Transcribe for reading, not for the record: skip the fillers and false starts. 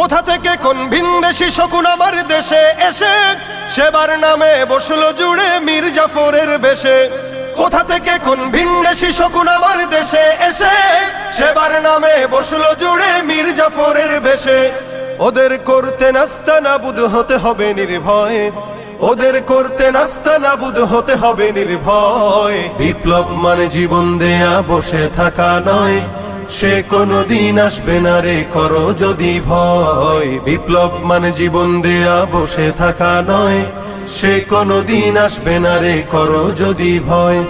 কোথা থেকে কোন ভিনদেশি শকুন আমার দেশে এসে সেবার নামে বসলো জুড়ে মীর জাফরের বেশে। কোথা থেকে কোন ভিনদেশি শকুন আমার দেশে এসে সেবার নামে বসলো জুড়ে মীর জাফরের বেশে। ওদের করতে নাস্তানাবুদ হতে হবে নির্ভয়, ওদের করতে নাস্তানাবুদ হতে হবে নির্ভয়। বিপ্লব মানে জীবন দেয়া বসে থাকা নয়, সে কোনদিন আসবে না রে করো যদি ভয়। বিপ্লব মানে জীবন দেয়া বসে থাকা নয়, সে কোনদিন আসবে না রে করো যদি ভয়।